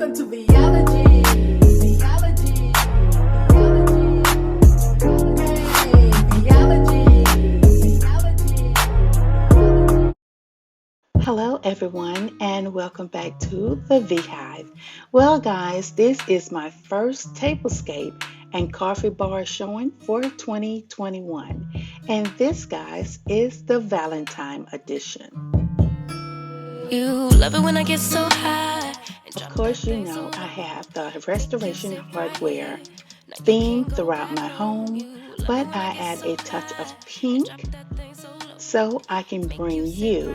Welcome to Veeology. Veeology. Hey, Veeology. Veeology. Hello everyone and welcome back to the VeeHive. Well guys, this is my first Tablescape and coffee bar showing for 2021. And this guys is the Valentine edition. You love it when I get so high. Of course you know I have the restoration hardware theme throughout my home, but I add a touch of pink so I can bring you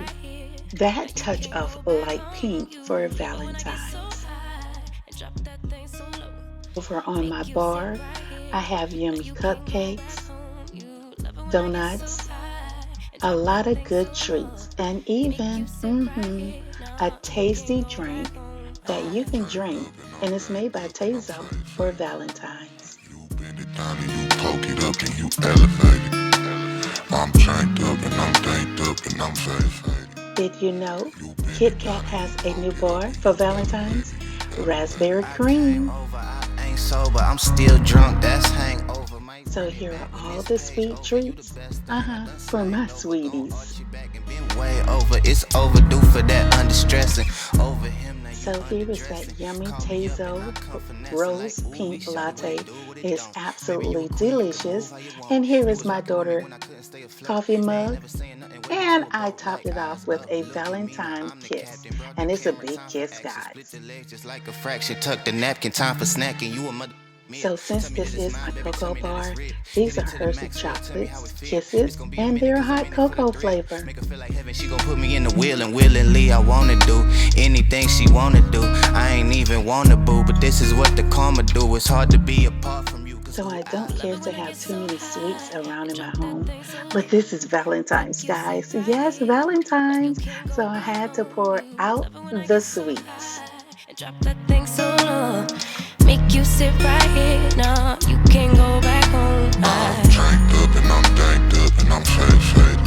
that touch of light pink for Valentine's. Over on my bar, I have yummy cupcakes, donuts, a lot of good treats, and even a tasty drink that you can drink, and it's made by Tazo for Valentine's. You bend it down and you poke it up and you elevate it. I'm chained up and I'm danked up and I'm faded. Did you know Kit Kat has a new bar for Valentine's? Raspberry cream. I ain't sober, I'm still drunk, that's hangover. So here are all the sweet treats, for my sweeties. Way over, it's overdue for that understressing. Over him. So here is that yummy Tazo rose pink latte. It's absolutely delicious. And here is my daughter coffee mug. And I topped it off with a Valentine kiss. And it's a big kiss, guys. Just like a fraction, tuck the napkin, time for snacking. You a mother. So since this is my cocoa bar, these are Hershey chocolates, kisses, and they're hot cocoa flavor. Make her feel like heaven, she gon' put me in the wheel, and willingly I wanna do anything she wanna do. I ain't even wanna boo, but this is what the karma do. It's hard to be apart from you. So I don't care to have too many sweets around in my home, but this is Valentine's, guys. Yes, Valentine's. So I had to pour out the sweets. And drop that thing so low. Make you sit right here. No, you can't go back home. I'm chained up and I'm danked up and I'm faded.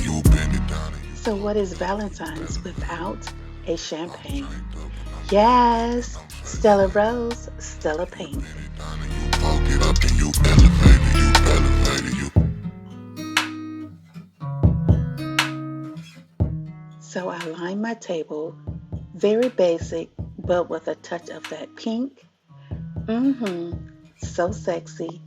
You bend it down and you So what is Valentine's without a champagne? Yes, Stella Rose, Stella Pink. down and you poke it up and you elevated, So I line my table, very basic, but with a touch of that pink. So sexy.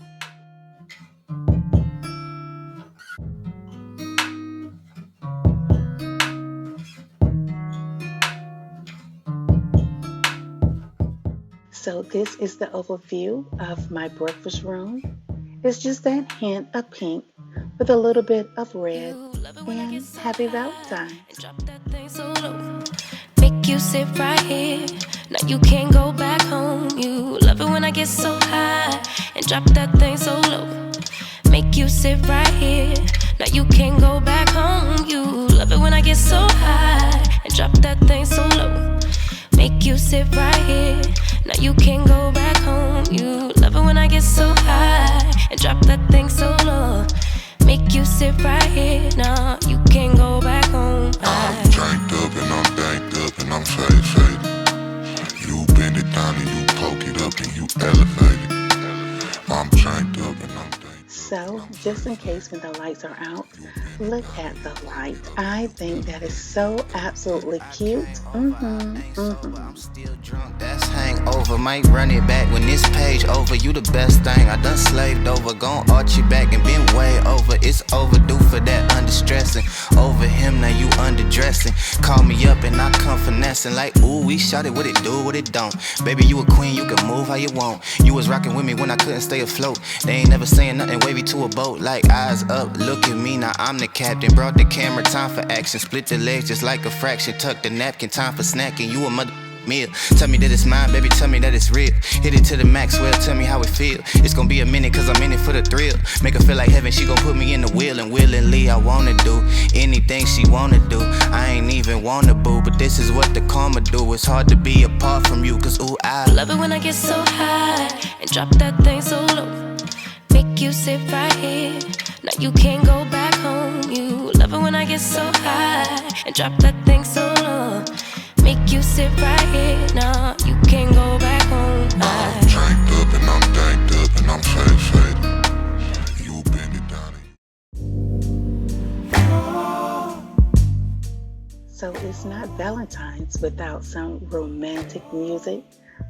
So this is the overview of my breakfast room. It's just that hint of pink with a little bit of red. And happy Valentine's. Drop that thing so low. Make you sit right here. Now you can't go back home. You love it when I get so high. And drop that thing so low. Make you sit right here. Now you can't go back home. You love it when I get so high. And drop that thing so low. Make you sit right here. Now you can't go back home. You love it when I get so high. And drop that thing so low. Make you sit right here. Now you can't go back home. I'm chained up and I'm danked up and I'm faded. You bend it down and you poke it up and you elevated. I'm chained up and I'm danked. So, just in case when the lights are out, look at the light. I think that is so absolutely cute. I'm still drunk, that's hangover. Might run it back when this page over. You the best thing I done slaved over. Gon' arch you back and been way over. It's overdue for that understressing. Over him, now you underdressing. Call me up and I come finessing. Like, ooh, we shot it, what it do, what it don't. Baby, you a queen, you can move how you want. You was rocking with me when I couldn't stay afloat. They ain't never saying nothing wavy to a boat. Like, eyes up, look at me, now I'm the captain. Brought the camera, time for action. Split the legs just like a fraction. Tuck the napkin, time for snacking. You a mother meal. Tell me that it's mine, baby, tell me that it's real. Hit it to the max, well, tell me how it feel. It's gonna be a minute, cause I'm in it for the thrill. Make her feel like heaven, she gon' put me in the wheel. And willingly, I wanna do anything she wanna do. I ain't even wanna boo, but this is what the karma do. It's hard to be apart from you, cause ooh, I love it when I get so high. And drop that thing so low. Make you sit right here. Now you can't go back home. You love it when I get so high. And drop that thing so low. Make you sit right here. Now you can't go back home. I'm chained up and I'm danked up and I'm faded. You bend it down and So it's not Valentine's without some romantic music.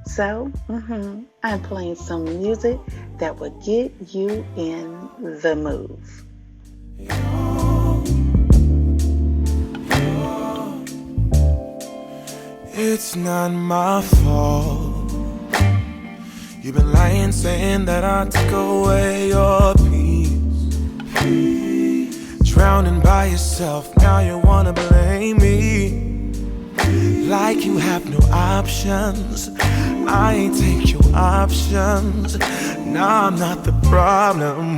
So I'm playing some music that will get you in the move. It's not my fault. You've been lying, saying that I took away your peace. Drowning by yourself, now you wanna blame me. Like you have no options. I ain't take your options. Now I'm not the problem.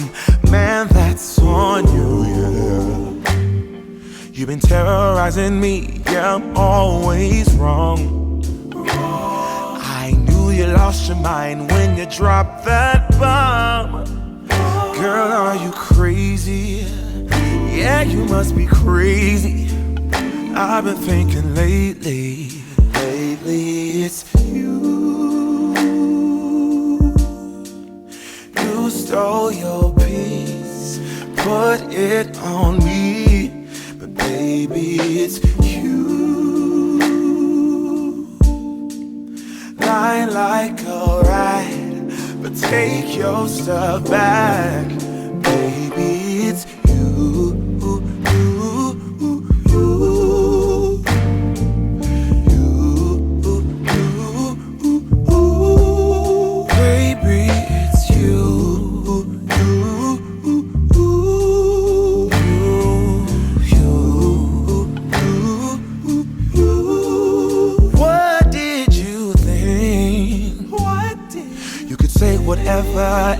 Man, that's on you, yeah. You've been terrorizing me, yeah, I'm always wrong. I knew you lost your mind when you dropped that bomb. Girl, are you crazy? Yeah, you must be crazy. I've been thinking lately it's you. You stole your peace, put it on me. But baby, it's you. Lie like a rat, but take your stuff back. Baby, it's you.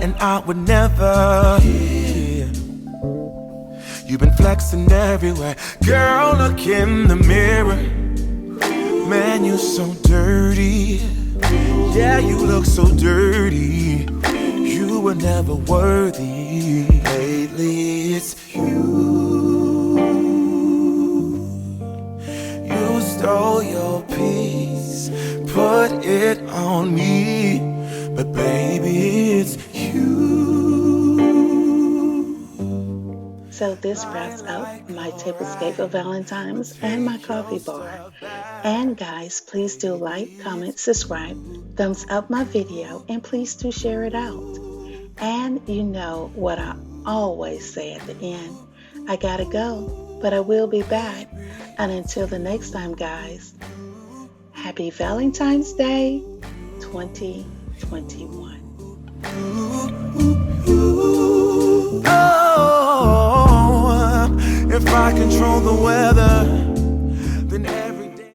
And I would never hear. You've been flexing everywhere. Girl, look in the mirror. Man, you so dirty. Yeah, you look so dirty. You were never worthy. Lately, it's you. You stole your peace, put it on me. But baby, it's you. So this wraps up my Tablescape of Valentine's and my coffee bar. And guys, please do like, comment, subscribe, thumbs up my video, and please do share it out. And you know what I always say at the end, I gotta go, but I will be back. And until the next time, guys, happy Valentine's Day 2021. Oh, if I control the weather,